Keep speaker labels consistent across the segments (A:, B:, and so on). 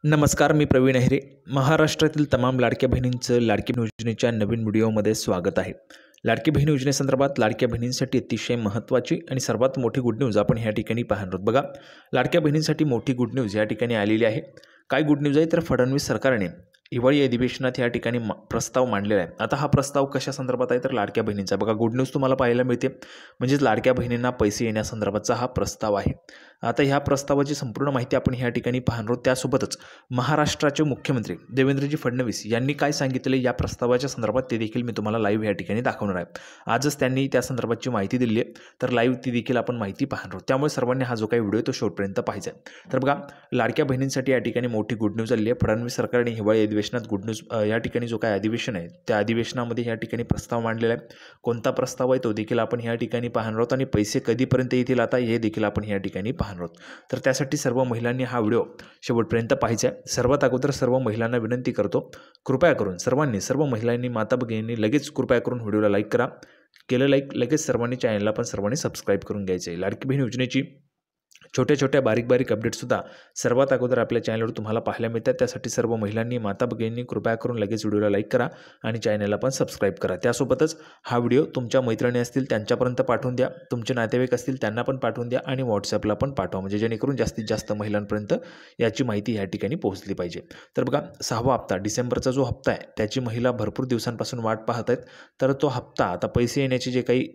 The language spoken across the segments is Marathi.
A: नमस्कार, मी प्रवीण अहिरे. महाराष्ट्रातील तमाम लाडक्या बहिणींचं लाडकी बहीण योजनेच्या नवीन व्हिडिओमध्ये स्वागत आहे. लाडकी बहीण योजनेसंदर्भात लाडक्या बहिणींसाठी अतिशय महत्त्वाची आणि सर्वात मोठी गुड न्यूज आपण ह्या ठिकाणी पाहणार आहोत. बघा, लाडक्या बहिणींसाठी मोठी गुड न्यूज या ठिकाणी आलेली आहे. काय गुड न्यूज आहे तर फडणवीस सरकारने हिवाळी अधिवेशनात या ठिकाणी प्रस्ताव मांडलेला आहे. आता हा प्रस्ताव कशा संदर्भात आहे तर लाडक्या बहिणींचा. बघा, गुड न्यूज तुम्हाला पाहायला मिळते, म्हणजेच लाडक्या बहिणींना पैसे येण्यासंदर्भातचा हा प्रस्ताव आहे. आता ह्या प्रस्तावाची संपूर्ण माहिती आपण ह्या ठिकाणी पाहणार आहोत. त्यासोबतच महाराष्ट्राचे मुख्यमंत्री देवेंद्रजी फडणवीस यांनी काय सांगितले या प्रस्तावाच्या संदर्भात ते देखील मी तुम्हाला लाईव्ह या ठिकाणी दाखवणार आहे. आजच त्यांनी त्या संदर्भातची माहिती दिली आहे, तर लाईव्ह ती देखील आपण माहिती पाहणार आहोत. त्यामुळे सर्वांनी हा जो काही व्हिडिओ तो शेवटपर्यंत पाहायचा आहे. तर बघा, लाडक्या बहिणींसाठी या ठिकाणी मोठी गुड न्यूज आली आहे. फडणवीस सरकारने हिवाळी अधिवेशनात गुड न्यूज या ठिकाणी जो काही अधिवेशन आहे त्या अधिवेशनामध्ये या ठिकाणी प्रस्ताव मांडलेला आहे. कोणता प्रस्ताव आहे तो देखील आपण या ठिकाणी पाहणार आहोत आणि पैसे कधीपर्यंत येतील आता हे देखील आपण या ठिकाणी पाहणार आहोत. तर त्यासाठी सर्व महिलांनी हा व्हिडिओ शेवटपर्यंत पाहायचा आहे. सर्वात अगोदर सर्व महिलांना विनंती करतो, कृपया करून सर्व महिलांनी, माता भगिनींनी लगेच कृपया करून व्हिडिओला लाईक करा. केलं लाईक लगेच सर्वांनी चॅनलला पण सर्वांनी सबस्क्राईब करून घ्यायचं आहे. लाडकी बहीण योजनेची छोट्या बारीक अपडेट्ससुद्धा सर्वात अगोदर आपल्या चॅनलवर तुम्हाला पाहायला मिळतात. त्यासाठी सर्व महिलांनी, माता भगिनींनी कृपया करून लगेच व्हिडिओला लाईक करा आणि चॅनलला पण सबस्क्राईब करा. त्यासोबतच हा व्हिडिओ तुमच्या मैत्रिणी असतील त्यांच्यापर्यंत पाठवून द्या, तुमचे नातेवाईक असतील त्यांना पण पाठवून द्या आणि व्हॉट्सॲपला पण पाठवा, म्हणजे जेणेकरून जास्तीत जास्त महिलांपर्यंत याची माहिती या ठिकाणी पोहोचली पाहिजे. तर बघा, 6वा हप्ता डिसेंबरचा जो हप्ता आहे त्याची महिला भरपूर दिवसांपासून वाट पाहत आहेत. तर तो हप्ता आता पैसे येण्याचे जे काही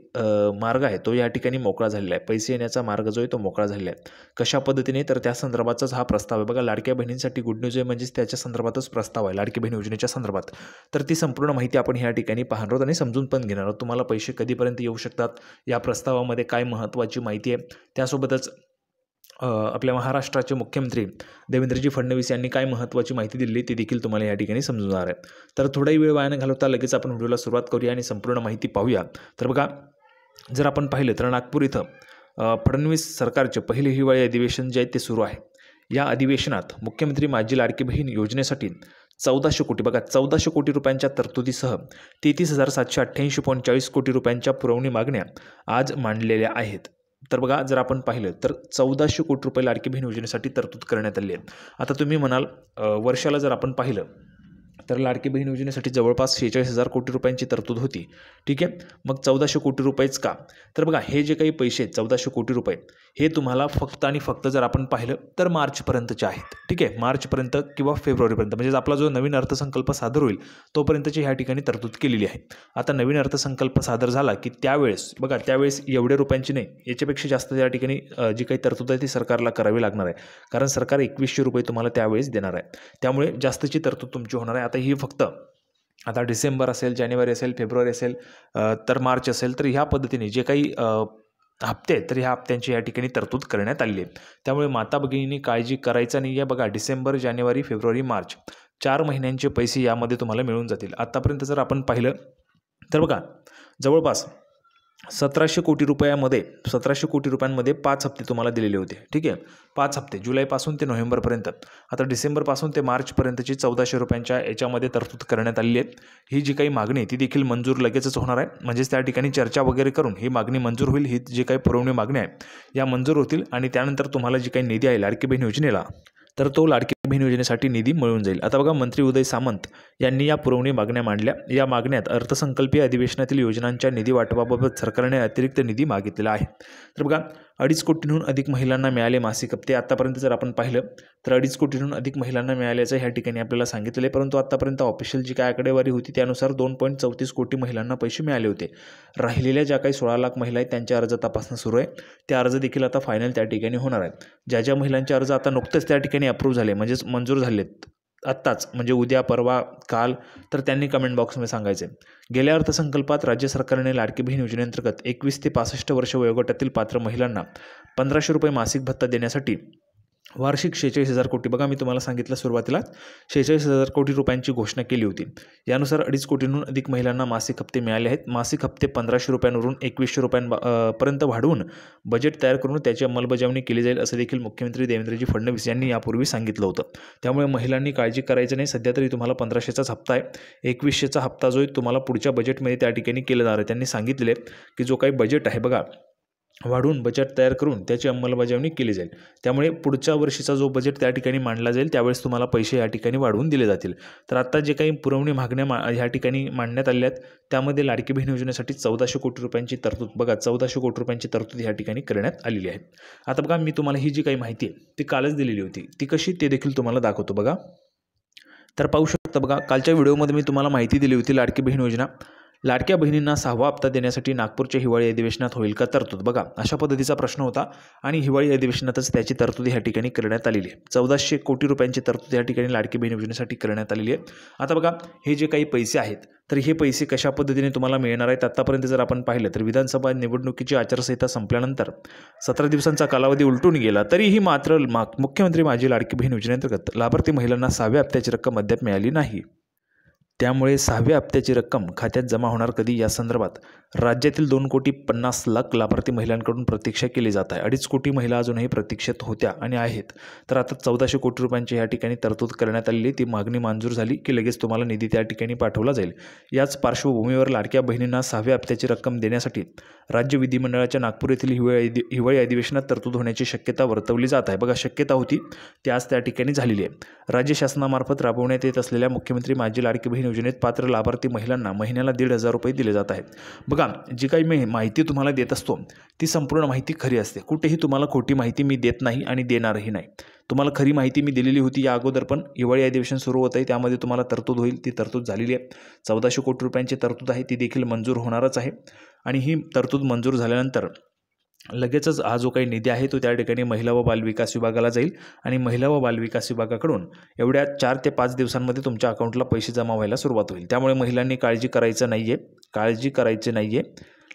A: मार्ग आहे तो या ठिकाणी मोकळा झालेला आहे. पैसे येण्याचा मार्ग जो आहे तो मोकळा झालेला आहे. कशा पद्धतीने तर त्या संदर्भाचाच हा प्रस्ताव आहे. बघा, लाडक्या बहिणींसाठी गुड न्यूज आहे, म्हणजेच त्याच्या संदर्भातच प्रस्ताव आहे लाडकी बहीण योजनेच्या संदर्भात. तर ती संपूर्ण माहिती आपण ह्या ठिकाणी पाहणार आहोत आणि समजून पण घेणार आहोत. तुम्हाला पैसे कधीपर्यंत येऊ शकतात, या प्रस्तावामध्ये काय महत्त्वाची माहिती आहे, त्यासोबतच आपल्या महाराष्ट्राचे मुख्यमंत्री देवेंद्रजी फडणवीस यांनी काय महत्त्वाची माहिती दिली ती देखील तुम्हाला या ठिकाणी समजणार आहे. तर थोडाही वेळ वाया न घालवता लगेच आपण व्हिडिओला सुरुवात करूया आणि संपूर्ण माहिती पाहूया. तर बघा, जर आपण पाहिलं तर नागपूर इथं फडणवीस सरकारचे पहिले हिवाळी अधिवेशन जे आहे ते सुरू आहे. या अधिवेशनात मुख्यमंत्री माझी लाडकी बहीण योजनेसाठी 1400 कोटी, बघा 1400 कोटी रुपयांच्या तरतुदीसह 33,788.40 कोटी रुपयांच्या पुरवणी मागण्या आज मांडलेल्या आहेत. तर बघा, जर आपण पाहिलं तर 1400 कोटी रुपये लाडकी बहीण योजनेसाठी तरतूद करण्यात आली आहे. आता तुम्ही म्हणाल, वर्षाला जर आपण पाहिलं तर लाडकी बहीण योजनेसाठी जवळपास 46,000 कोटी रुपयांची तरतूद होती. ठीक आहे, मग 1400 कोटी रुपयेच का? तर बघा, हे जे काही पैसे आहेत 1400 कोटी रुपये हे तुम्हाला फक्त आणि फक्त जर आपण पाहिलं तर मार्चपर्यंतचे आहेत. ठीक आहे, मार्चपर्यंत किंवा फेब्रुवारीपर्यंत, म्हणजे आपला जो नवीन अर्थसंकल्प सादर होईल तोपर्यंतची ह्या ठिकाणी तरतूद केलेली आहे. आता नवीन अर्थसंकल्प सादर झाला की त्यावेळेस बघा, त्यावेळेस एवढे रुपयांची नाही, याच्यापेक्षा जास्त त्या ठिकाणी जी काही तरतूद आहे ती सरकारला करावी लागणार आहे, कारण सरकार 2100 रुपये तुम्हाला त्यावेळेस देणार आहे. त्यामुळे जास्तची तरतूद तुमची होणार आहे. आता ही फक्त आता डिसेंबर असेल, जानेवारी असेल, फेब्रुवारी असेल, तर मार्च असेल, तर ह्या पद्धतीने जे काही हप्ते आहेत तर ह्या हप्त्यांची या ठिकाणी तरतूद करण्यात आली आहे. त्यामुळे माता भगिनींनी काळजी करायचं नाही आहे. बघा, डिसेंबर, जानेवारी, फेब्रुवारी, मार्च 4 महिन्यांचे पैसे यामध्ये तुम्हाला मिळून जातील. आतापर्यंत जर आपण पाहिलं तर बघा, जवळपास 1700 कोटी रुपयांमध्ये 5 हप्ते तुम्हाला दिलेले होते. ठीक आहे, 5 हप्ते जुलैपासून ते नोव्हेंबरपर्यंत. आता डिसेंबरपासून ते मार्चपर्यंतची 1400 रुपयांच्या याच्यामध्ये तरतूद करण्यात आली आहे. ही जी काही मागणी ती देखील मंजूर लगेचच होणार आहे, म्हणजेच त्या ठिकाणी चर्चा वगैरे करून ही मागणी मंजूर होईल. ही जी काही पुरवणी मागणी आहे या मंजूर होतील आणि त्यानंतर तुम्हाला जी काही निधी आहे लाडकी बहीण योजनेला, तर तो लाडकी बहीण योजनेसाठी निधी मिळून जाईल. आता बघा, मंत्री उदय सामंत यांनी या पुरवणी मागण्या मांडल्या. या मागण्यात अर्थसंकल्पीय अधिवेशनातील योजनांच्या निधी वाटपाबाबत सरकारने अतिरिक्त निधी मागितलेला आहे. तर बघा, 2.5 कोटींहून अधिक महिलांना मिळाले मासिक हप्ते. आत्तापर्यंत जर आपण पाहिलं तर 2.5 कोटींहून अधिक महिलांना मिळाल्याचं ह्या ठिकाणी आपल्याला सांगितले, परंतु आत्तापर्यंत ऑफिशियल जी काय आकडेवारी होती त्यानुसार 2.34 कोटी महिलांना पैसे मिळाले होते. राहिलेल्या ज्या काही 16 लाख महिला आहेत त्यांचे अर्ज तपासणं सुरू आहे. ते अर्ज देखील आता फायनल त्या ठिकाणी होणार आहेत. ज्या महिलांचे अर्ज आता नुकतेच त्या ठिकाणी अप्रूव्ह झाले, म्हणजेच मंजूर झालेत आत्ताच, म्हणजे उद्या, परवा, काल, तर त्यांनी कमेंट बॉक्समध्ये सांगायचे. गेल्या अर्थसंकल्पात राज्य सरकारने लाडकी बहीण योजनेअंतर्गत 21 ते 65 वर्ष वयोगटातील पात्र महिलांना 1500 रुपये मासिक भत्ता देण्यासाठी वार्षिक 46,000 कोटी, बघा मी तुम्हाला सांगितलं सुरुवातीला 46,000 कोटी रुपयांची घोषणा केली होती. यानुसार 2.5 कोटींहून अधिक महिलांना मासिक हप्ते मिळाले आहेत. मासिक हप्ते 1500 रुपयांवरून 2100 रुपयांपर्यंत वाढवून बजेट तयार करून त्याची अंमलबजावणी केली जाईल, असं देखील मुख्यमंत्री देवेंद्रजी फडणवीस यांनी यापूर्वी सांगितलं होतं. त्यामुळे महिलांनी काळजी करायचं नाही. सध्या तरी तुम्हाला 1500चाच हप्ता आहे. 2100चा हप्ता जो आहे तुम्हाला पुढच्या बजेटमध्ये त्या ठिकाणी केला जाणार आहे. त्यांनी सांगितले की जो काही बजेट आहे बघा वाढवून बजेट तयार करून त्याची अंमलबजावणी केली जाईल। त्यामुळे पुढच्या वर्षीचा जो बजेट त्या ठिकाणी मांडला जाईल त्यावेळेस तुम्हाला पैसे या ठिकाणी वाढवून दिले जातील। तर आता जे काही पुरवणी मागण्या ह्या ठिकाणी मांडण्यात आल्या आहेत त्यामध्ये लाडकी बहीण योजनेसाठी 1400 कोटी रुपयांची तरतूद, बघा 1400 कोटी रुपयांची तरतूद या ठिकाणी करण्यात आलेली आहे। आता बघा मी तुम्हाला ही जी काही माहिती आहे ती कालच दिलेली होती, ती कशी ते देखील तुम्हाला दाखवतो बघा। तर पाहू शकता बघा, कालच्या व्हिडिओमध्ये मी तुम्हाला माहिती दिली होती लाडकी बहीण योजना, लाडक्या बहिणींना 6वा हप्ता देण्यासाठी नागपूरच्या हिवाळी अधिवेशनात होईल का तरतूद, बघा अशा पद्धतीचा प्रश्न होता आणि हिवाळी अधिवेशनातच त्याची तरतूद या ठिकाणी करण्यात आलेली आहे। 1400 कोटी रुपयांची तरतूद या ठिकाणी लाडकी बहीण योजनेसाठी करण्यात आलेली आहे। आता बघा हे जे काही पैसे आहेत तर हे पैसे कशा पद्धतीने तुम्हाला मिळणार आहेत, आतापर्यंत जर आपण पाहिलं तर विधानसभा निवडणुकीची आचारसंहिता संपल्यानंतर 17 दिवसांचा कालावधी उलटून गेला तरीही मात्र मुख्यमंत्री माझी लाडकी बहीण योजनेअंतर्गत लाभार्थी महिलांना 6व्या हप्त्याची रक्कम अद्याप मिळाली नाही। त्यामुळे 6व्या हप्त्याची रक्कम खात्यात जमा होणार कधी या संदर्भात राज्यातील 2,50,00,000 लाभार्थी महिलांकडून प्रतीक्षा केली जात आहे। 2.5 कोटी महिला अजूनही प्रतीक्षेत होत्या आणि आहेत। तर आता 1400 कोटी रुपयांची या ठिकाणी तरतूद करण्यात आलेली, ती मागणी मंजूर झाली की लगेच तुम्हाला निधी त्या ठिकाणी पाठवला जाईल। याच पार्श्वभूमीवर लाडक्या बहिणींना 6व्या हप्त्याची रक्कम देण्यासाठी राज्य विधिमंडळाच्या नागपूर येथील हिवाळी अधिवेशनात तरतूद होण्याची शक्यता वर्तवली जात आहे। बघा शक्यता होती ती आज त्या ठिकाणी झालेली आहे। राज्य शासनामार्फत राबवण्यात येत असलेल्या मुख्यमंत्री माझी लाडकी बहीण योजनेत पात्र लाभार्थी महिलांना महिन्याला 1,500 रुपये दिले जात आहेत। बघा जी काही मी माहिती तुम्हाला देत असतो ती संपूर्ण माहिती खरी असते, कुठेही तुम्हाला खोटी माहिती मी देत नाही आणि देणारही नाही। तुम्हाला खरी माहिती मी दिलेली होती या अगोदर पण, हिवाळी अधिवेशन सुरू होत आहे त्यामध्ये तुम्हाला तरतूद होईल, ती तरतूद झालेली आहे। 1400 कोटी रुपयांची तरतूद आहे ती देखील मंजूर होणारच आहे आणि ही तरतूद मंजूर झाल्यानंतर लगेचच हा जो काही निधी आहे तो त्या ठिकाणी महिला व बालविकास विभागाला जाईल आणि महिला व बालविकास विभागाकडून एवढ्या 4 ते 5 दिवसांमध्ये तुमच्या अकाउंटला पैसे जमा व्हायला सुरुवात होईल। त्यामुळे महिलांनी काळजी करायची नाहीये,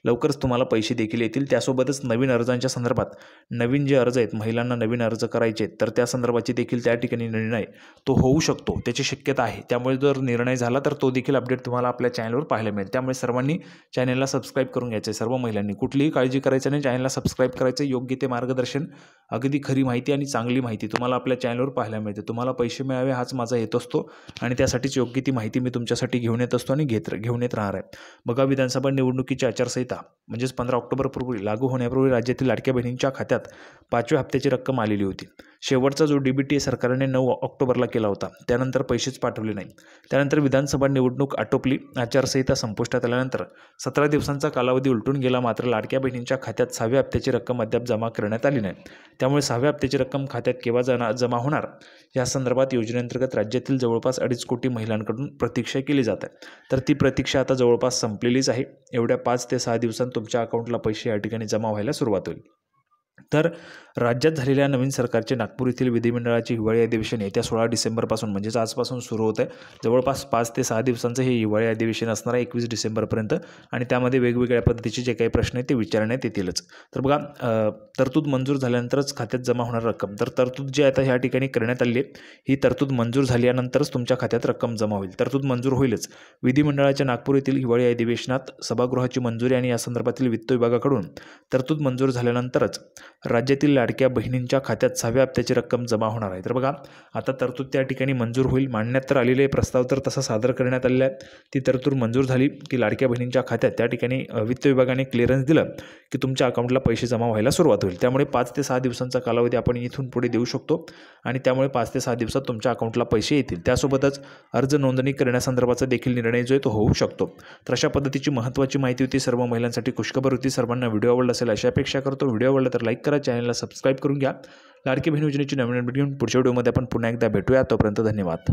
A: लवकरच तुम्हाला पैसे देखील येतील। त्यासोबतच नवीन अर्जांच्या संदर्भात नवीन जे अर्ज आहेत, महिलांना नवीन अर्ज करायचे आहेत तर त्या संदर्भाची देखील त्या ठिकाणी निर्णय तो होऊ शकतो, त्याची शक्यता आहे। त्यामुळे जर निर्णय झाला तर तो देखील अपडेट तुम्हाला आपल्या चॅनलवर पाहायला मिळेल। त्यामुळे सर्वांनी चॅनलला सबस्क्राईब करून घ्यायचं आहे। सर्व महिलांनी कुठलीही काळजी करायचं नाही, चॅनलला सबस्क्राईब करायचं, योग्य ते मार्गदर्शन, अगदी खरी माहिती आणि चांगली माहिती तुम्हाला आपल्या चॅनलवर पाहायला मिळते। तुम्हाला पैसे मिळावे हाच माझा हेतू असतो आणि त्यासाठीच योग्य ती माहिती मी तुमच्यासाठी घेऊन येत असतो आणि घेऊन येत राहणार आहे। बघा विधानसभा निवडणुकीची आचारसंहिता म्हणजेच 15 ऑक्टोबरपूर्वी लागू होण्यापूर्वी राज्यातील लाडक्या बहिणींच्या खात्यात 5व्या हप्त्याची रक्कम आलेली होती। शेवटचा जो DBT सरकारने 9 ऑक्टोबरला केला होता त्यानंतर पैसेच पाठवले नाही। त्यानंतर विधानसभा निवडणूक आटोपली, आचारसंहिता संपुष्टात आल्यानंतर 17 दिवसांचा कालावधी उलटून गेला, मात्र लाडक्या बहिणींच्या खात्यात 6व्या हप्त्याची रक्कम अद्याप जमा करण्यात आली नाही। त्यामुळे 6व्या हप्त्याची रक्कम खात्यात केव्हा जमा होणार या संदर्भात योजनेअंतर्गत राज्यातील जवळपास 2.5 कोटी महिलांकडून प्रतीक्षा केली जात आहे। तर ती प्रतीक्षा आता जवळपास संपलेलीच आहे। एवढ्या 5 ते 6 दिवसांत तुमच्या अकाउंटला पैसे या ठिकाणी जमा व्हायला सुरुवात होईल। तर राज्यात झालेल्या नवीन सरकारचे नागपूर येथील विधिमंडळाचे हिवाळी अधिवेशन येत्या 16 डिसेंबरपासून म्हणजेच आजपासून सुरू होत आहे। जवळपास 5 ते 6 दिवसांचं हे हिवाळी अधिवेशन असणार आहे 21 डिसेंबरपर्यंत आणि त्यामध्ये वेगवेगळ्या पद्धतीचे जे काही प्रश्न आहेत ते विचारण्यात येतीलच। तर बघा तरतूद मंजूर झाल्यानंतरच खात्यात जमा होणार रक्कम, तर तरतूद जी आता ह्या ठिकाणी करण्यात आली आहे ही तरतूद मंजूर झाल्यानंतरच तुमच्या खात्यात रक्कम जमा होईल। तरतूद मंजूर होईलच। विधिमंडळाच्या नागपूर येथील हिवाळी अधिवेशनात सभागृहाची मंजुरी आणि या संदर्भातील वित्त विभागाकडून तरतूद मंजूर झाल्यानंतरच राज्यातील लाडक्या बहिणींच्या खात्यात 6व्या हप्त्याची रक्कम जमा होणार आहे। तर बघा आता तरतूद त्या ठिकाणी मंजूर होईल, मांडण्यात तर आलेले प्रस्ताव तर तसा सादर करण्यात आलेला आहे, ती तरतूद मंजूर झाली की लाडक्या बहिणींच्या खात्यात त्या ठिकाणी वित्त विभागाने क्लिअरन्स दिलं की तुमच्या अकाउंटला पैसे जमा व्हायला सुरुवात होईल। त्यामुळे 5 ते 6 दिवसांचा कालावधी आपण इथून पुढे देऊ शकतो आणि त्यामुळे 5 ते 6 दिवसात तुमच्या अकाउंटला पैसे येतील। त्यासोबतच अर्ज नोंदणी करण्यासंदर्भाचा देखील निर्णय जो आहे तो होऊ शकतो। तर अशा पद्धतीची महत्त्वाची माहिती होती, सर्व महिलांसाठी खुशखबर होती। सर्वांना व्हिडिओ आवडला असेल अशी अपेक्षा करतो। व्हिडिओ आवडला तर लाईक करा, चॅनलला सबस्क्राईब करून घ्या। लाडकी बहीण योजनेची नवीन अपडेट घेऊन पुढच्या व्हिडिओमध्ये आपण पुन्हा एकदा भेटूया। तोपर्यंत धन्यवाद।